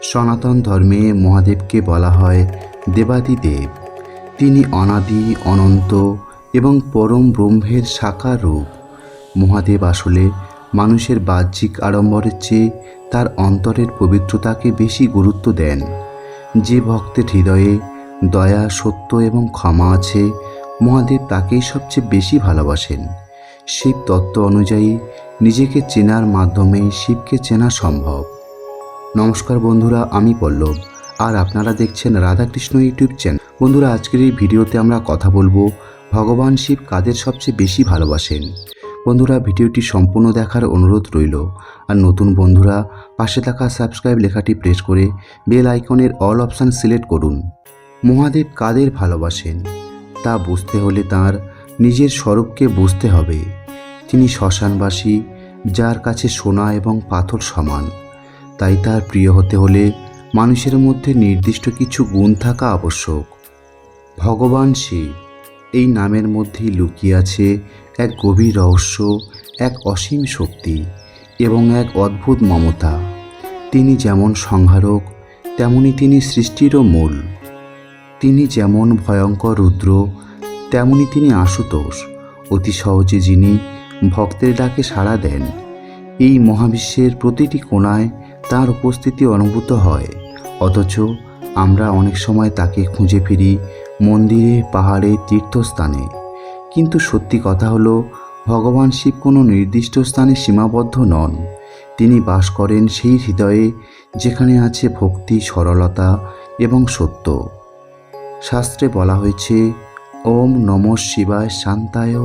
সনাতন ধর্মে মহাদেবকে বলা হয় দেবাদিদেব। তিনি অনাদি, অনন্ত এবং পরম ব্রহ্মের সাকার রূপ। মহাদেব আসলে মানুষের বাহ্যিক আড়ম্বরের চেয়ে তার অন্তরের পবিত্রতাকে বেশি গুরুত্ব দেন। যে ভক্তের হৃদয়ে দয়া, সত্য এবং ক্ষমা আছে, মহাদেব তাকেই সবচেয়ে বেশি ভালোবাসেন। শিব তত্ত্ব অনুযায়ী নিজেকে চেনার মাধ্যমেই শিবকে চেনা সম্ভব। নমস্কার বন্ধুরা, আমি পল্লব আর আপনারা দেখছেন রাধাকৃষ্ণ ইউটিউব চ্যানেল। বন্ধুরা, আজকের এই ভিডিওতে আমরা কথা বলবো ভগবান শিব কাদের সবচেয়ে বেশি ভালোবাসেন। বন্ধুরা, ভিডিওটি সম্পূর্ণ দেখার অনুরোধ রইল। আর নতুন বন্ধুরা পাশে থাকা সাবস্ক্রাইব লেখাটি প্রেস করে বেল আইকনের অল অপশান সিলেক্ট করুন। মহাদেব কাদের ভালোবাসেন তা বুঝতে হলে তাঁর নিজের স্বরূপকে বুঝতে হবে। তিনি শ্মশানবাসী, যার কাছে সোনা এবং পাথর সমান। তাই তার প্রিয় হতে হলে মানুষের মধ্যে নির্দিষ্ট কিছু গুণ থাকা আবশ্যক। ভগবান শিব এই নামের মধ্যেই লুকিয়ে আছে এক গভীর রহস্য, এক অসীম শক্তি এবং এক অদ্ভুত মমতা। তিনি যেমন সংহারক, তেমনি তিনি সৃষ্টিরও মূল। তিনি যেমন ভয়ঙ্কর রুদ্র, তেমনি তিনি আশুতোষ, অতি সহজে যিনি ভক্তের ডাকে সাড়া দেন। এই মহাবিশ্বের প্রতিটি কোণায় তার উপস্থিতি অনুভূত হয়, অথচ আমরা অনেক সময় তাকে খুঁজে ফিরি মন্দিরে, পাহাড়ে, তীর্থস্থানে। কিন্তু সত্যি কথা হলো, ভগবান শিব কোনো নির্দিষ্ট স্থানে সীমাবদ্ধ নন। তিনি বাস করেন সেই হৃদয়ে যেখানে আছে ভক্তি, সরলতা এবং সত্য। শাস্ত্রে বলা হয়েছে, ওম নমঃ শিবায় শান্তায়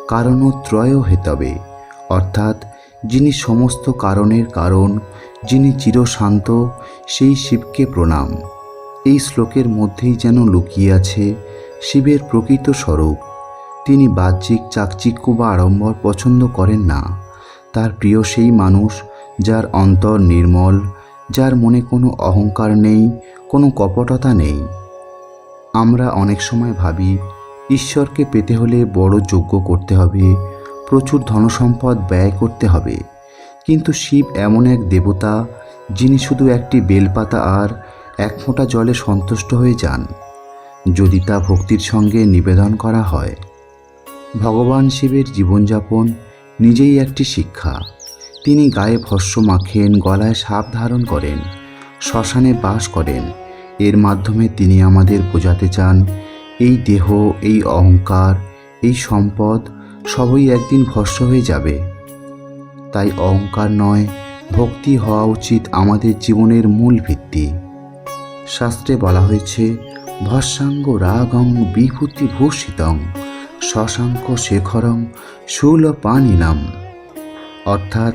কারণত্রয় হেতবে, অর্থাৎ যিনি সমস্ত কারণের কারণ, যিনি চিরশান্ত, সেই শিবকে প্রণাম। এই শ্লোকের মধ্যেই যেন লুকিয়ে আছে শিবের প্রকৃত স্বরূপ। তিনি বাহ্যিক চাকচিক্য বা আড়ম্বর পছন্দ করেন না। তার প্রিয় সেই মানুষ যার অন্তর নির্মল, যার মনে কোনো অহংকার নেই, কোনো কপটতা নেই। আমরা অনেক সময় ভাবি ঈশ্বরকে পেতে হলে বড় যজ্ঞ করতে হবে, প্রচুর ধনসম্পদ ব্যয় করতে হবে। কিন্তু শিব এমন এক দেবতা যিনি শুধু একটি বেলপাতা আর এক ফোঁটা জলে সন্তুষ্ট হয়ে যান, যদি তা ভক্তির সঙ্গে নিবেদন করা হয়। ভগবান শিবের জীবনযাপন নিজেই একটি শিক্ষা। তিনি গায়ে ভস্ম মাখেন, গলায় সাপ ধারণ করেন, শ্মশানে বাস করেন। এর মাধ্যমে তিনি আমাদের বোঝাতে চান, এই দেহ, এই অহংকার, এই সম্পদ সবই একদিন ভস্ম হয়ে যাবে। তাই অহংকার নয়, ভক্তি হওয়া উচিত আমাদের জীবনের মূল ভিত্তি। শাস্ত্রে বলা হয়েছে, ভস্মাঙ্গ রাগং বিভূতিভূষিতং শশাঙ্ক শেখরং শূলপাণিনাম, অর্থাৎ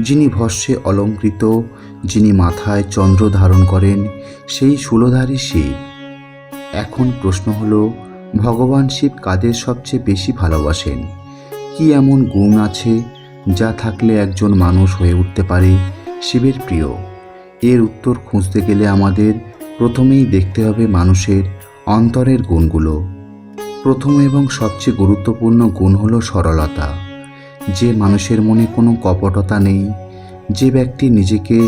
যিনি ভস্মে অলঙ্কৃত, যিনি মাথায় চন্দ্র ধারণ করেন, সেই শূলধারী শিব। এখন প্রশ্ন হলো, ভগবান শিব কাদের সবচেয়ে বেশি ভালোবাসেন? কি এমন গুণ আছে যা থাকলে একজন মানুষ হয়ে উঠতে পারে শিবের প্রিয়? এর উত্তর খুঁজতে গেলে আমাদের প্রথমেই দেখতে হবে মানুষের অন্তরের গুণগুলো। প্রথম এবং সবচেয়ে গুরুত্বপূর্ণ গুণ হলো সরলতা। যে মানুষের মনে কোনো কপটতা নেই, যে ব্যক্তি নিজেকে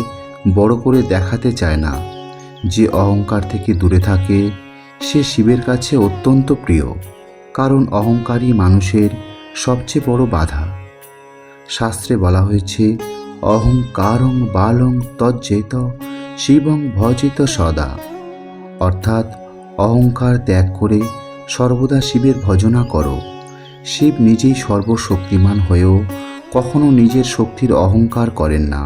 বড় করে দেখাতে চায় না, যে অহংকার থেকে দূরে থাকে, সে শিবের কাছে অত্যন্ত প্রিয়। কারণ অহংকারী মানুষের সবচেয়ে বড় বাধা। শাস্ত্রে বলা হয়েছে, অহংকারং বালং তজ্জেত শিবং ভজিত সদা, অর্থাৎ অহংকার ত্যাগ করে সর্বদা শিবের ভজনা করো। শিব নিজেই সর্বশক্তিমান হয়েও কখনো নিজের শক্তির অহংকার করেন না।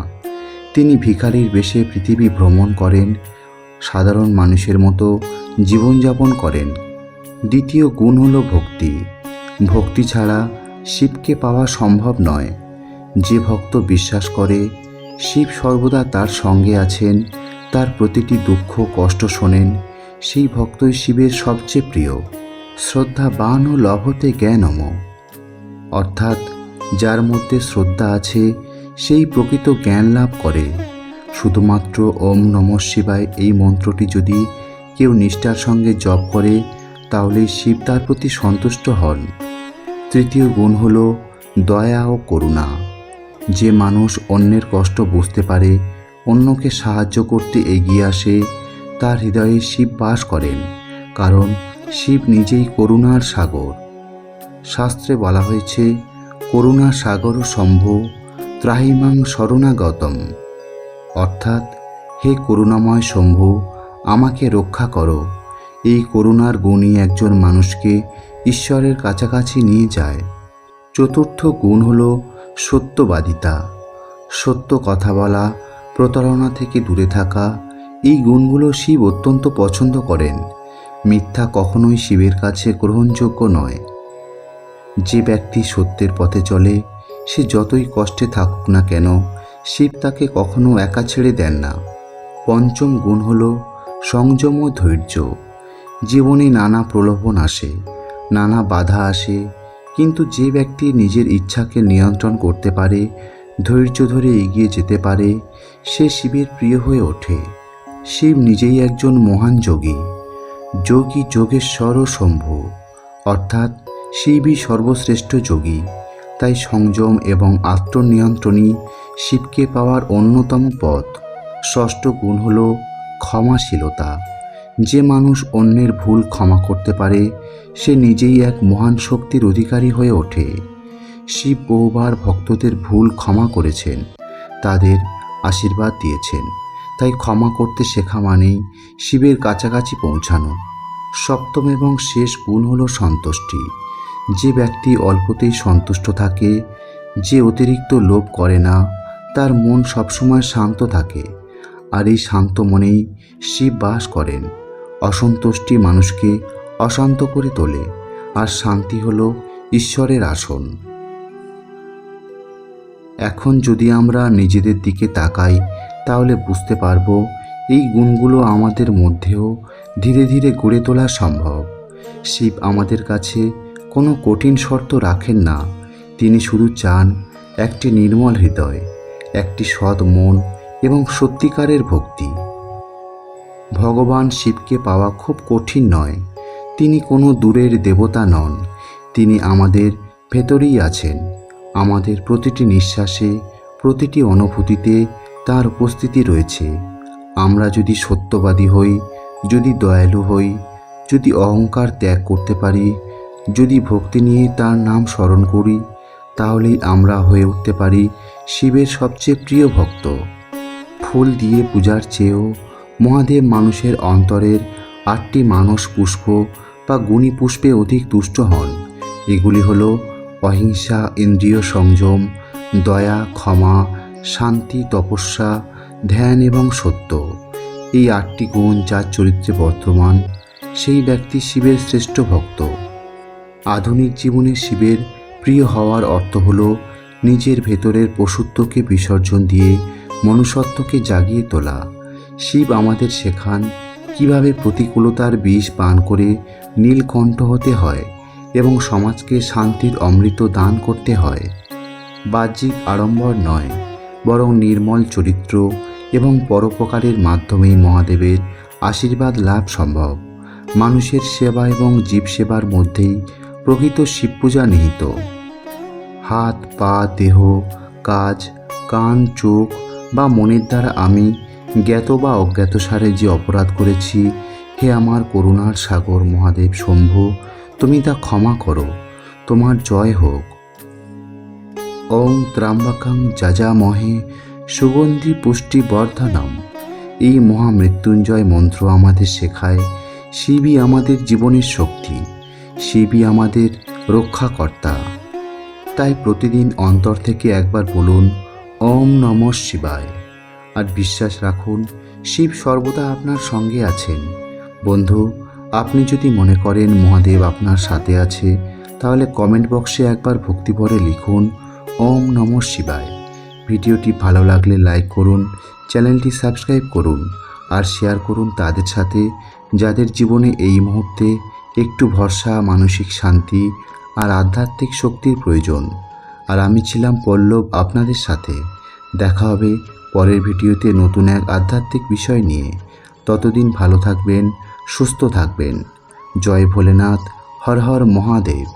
তিনি ভিখারির বেশে পৃথিবী ভ্রমণ করেন, সাধারণ মানুষের মতো জীবনযাপন করেন। দ্বিতীয় গুণ হল ভক্তি। ভক্তি ছাড়া শিবকে পাওয়া সম্ভব নয়। যে ভক্ত বিশ্বাস করে শিব সর্বদা তার সঙ্গে আছেন, তার প্রতিটি দুঃখ কষ্ট শোনেন, সেই ভক্তই শিবের সবচেয়ে প্রিয়। শ্রদ্ধাবান ও লভতে জ্ঞানম, অর্থাৎ যার মধ্যে শ্রদ্ধা আছে সেই প্রকৃত জ্ঞান লাভ করে। শুধুমাত্র ওম নমঃ শিবায় এই মন্ত্রটি যদি কেউ নিষ্ঠার সঙ্গে জপ করে, তাহলে শিব তার প্রতি সন্তুষ্ট হন। তৃতীয় গুণ হল দয়া ও করুণা। যে মানুষ অন্যের কষ্ট বুঝতে পারে, অন্যকে সাহায্য করতে এগিয়ে আসে তার হৃদয়ে শিব বাস করেন, কারণ শিব নিজেই করুণার সাগর। শাস্ত্রে বলা হয়েছে, করুণা সাগর শম্ভু ত্রাহিমাং শরণাগতম, অর্থাৎ হে করুণাময় শম্ভু, আমাকে রক্ষা করো। এই করুণার গুণই একজন মানুষকে ঈশ্বরের কাছাকাছি নিয়ে যায়। চতুর্থ গুণ হল সত্যবাদিতা, সত্য কথা বলা, প্রতারণা থেকে দূরে থাকা। এই গুণগুলো শিব অত্যন্ত পছন্দ করেন। মিথ্যা কখনোই শিবের কাছে গ্রহণযোগ্য নয়। যে ব্যক্তি সত্যের পথে চলে, সে যতই কষ্টে থাকুক না কেন, শিব তাকে কখনো একা ছেড়ে দেন না। পঞ্চম গুণ হল সংযম ও ধৈর্য। জীবনে নানা প্রলোভন আসে, নানা বাধা আসে, কিন্তু যে ব্যক্তি নিজের ইচ্ছাকে নিয়ন্ত্রণ করতে পারে, ধৈর্য ধরে এগিয়ে যেতে পারে, সে শিবের প্রিয় হয়ে ওঠে। শিব নিজেই একজন মহান যোগী, যোগী যোগেশ্বর ও শম্ভু, অর্থাৎ শিবই সর্বশ্রেষ্ঠ যোগী। তাই সংযম এবং আত্মনিয়ন্ত্রণই শিবকে পাওয়ার অন্যতম পথ। ষষ্ঠ গুণ হল ক্ষমাশীলতা। যে মানুষ অন্যের ভুল ক্ষমা করতে পারে, সে নিজেই এক মহান শক্তির অধিকারী হয়ে ওঠে। শিব বহুবার ভক্তদের ভুল ক্ষমা করেছেন, তাদের আশীর্বাদ দিয়েছেন। তাই ক্ষমা করতে শেখা মানেই শিবের কাছাকাছি পৌঁছানো। সপ্তম এবং শেষ গুণ হল সন্তুষ্টি। যে ব্যক্তি অল্পতেই সন্তুষ্ট থাকে, যে অতিরিক্ত লোভ করে না, তার মন সবসময় শান্ত থাকে। আর এই শান্ত মনেই শিব বাস করেন। অসন্তুষ্টি মানুষকে অশান্ত করে তোলে, আর শান্তি হল ঈশ্বরের আসন। এখন যদি আমরা নিজেদের দিকে তাকাই, তাহলে বুঝতে পারব এই গুণগুলো আমাদের মধ্যেও ধীরে ধীরে গড়ে তোলা সম্ভব। শিব আমাদের কাছে কোনো কঠিন শর্ত রাখেন না। তিনি শুধু চান একটি নির্মল হৃদয়, একটি সৎ মন এবং সত্যিকারের ভক্তি। ভগবান শিবকে পাওয়া খুব কঠিন নয়। তিনি কোনো দূরের দেবতা নন, তিনি আমাদের ভেতরেই আছেন। আমাদের প্রতিটি নিঃশ্বাসে, প্রতিটি অনুভূতিতে তার উপস্থিতি রয়েছে। আমরা যদি সত্যবাদী হই, যদি দয়ালু হই, যদি অহংকার ত্যাগ করতে পারি, যদি ভক্তি নিয়ে তার নাম স্মরণ করি, তাহলেই আমরা হয়ে উঠতে পারি শিবের সবচেয়ে প্রিয় ভক্ত। ফুল দিয়ে পূজার চেয়েও মহাদেব মানুষের অন্তরের 8টি মানস পুষ্প বা গুণী পুষ্পে অধিক তুষ্ট হন। এগুলি হল অহিংসা, ইন্দ্রিয় সংযম, দয়া, ক্ষমা, শান্তি, তপস্যা, ধ্যান এবং সত্য। এই 8টি গুণ যার চরিত্রে বর্তমান, সেই ব্যক্তি শিবের শ্রেষ্ঠ ভক্ত। আধুনিক জীবনে শিবের প্রিয় হওয়ার অর্থ হল নিজের ভেতরের পশুত্বকে বিসর্জন দিয়ে মনুষ্যত্বকে জাগিয়ে তোলা। শিব আমাদের শেখান কিভাবে প্রতিকূলতার বিষ পান করে নীলকণ্ঠ হতে হয় এবং সমাজকে শান্তির অমৃত দান করতে হয়। বাহ্যিক আড়ম্বর নয়, বরং নির্মল চরিত্র এবং পরোপকারের মাধ্যমেই মহাদেবের আশীর্বাদ লাভ সম্ভব। মানুষের সেবা এবং জীব সেবার মধ্যেই প্রকৃত শিব পূজা নিহিত। হাত, পা, দেহ, কাজ, কান, চোখ বা মনের দ্বারা আমি জ্ঞাত বা অজ্ঞাতসারে যে অপরাধ করেছি, হে আমার করুণার সাগর মহাদেব শম্ভু, তুমি তা ক্ষমা করো। তোমার জয় হোক। ওং ত্র্যম্বকং যজামহে সুগন্ধি পুষ্টি বর্ধনম। এই মহামৃত্যুঞ্জয় মন্ত্র আমাদের শেখায় শিবই আমাদের জীবনের শক্তি, শিবই আমাদের রক্ষাকর্তা। তাই প্রতিদিন অন্তর থেকে একবার বলুন ওম নমঃ শিবায়, আর বিশ্বাস রাখুন শিব সর্বদা আপনার সঙ্গে আছেন। বন্ধু, আপনি যদি মনে করেন মহাদেব আপনার সাথে আছে, তাহলে কমেন্ট বক্সে একবার ভক্তিভরে লিখুন ওম নমঃ শিবায়। ভিডিওটি ভালো লাগলে লাইক করুন, চ্যানেলটি সাবস্ক্রাইব করুন আর শেয়ার করুন তাদের সাথে যাদের জীবনে এই মুহূর্তে একটু ভরসা, মানসিক শান্তি আর আধ্যাত্মিক শক্তির প্রয়োজন। আর আমি ছিলাম পল্লব আপনাদের সাথে। দেখা হবে পরের ভিডিওতে নতুন এক আধ্যাত্মিক বিষয় নিয়ে। ততদিন ভালো থাকবেন, সুস্থ থাকবেন। জয় ভোলেনাথ, হর হর মহাদেব।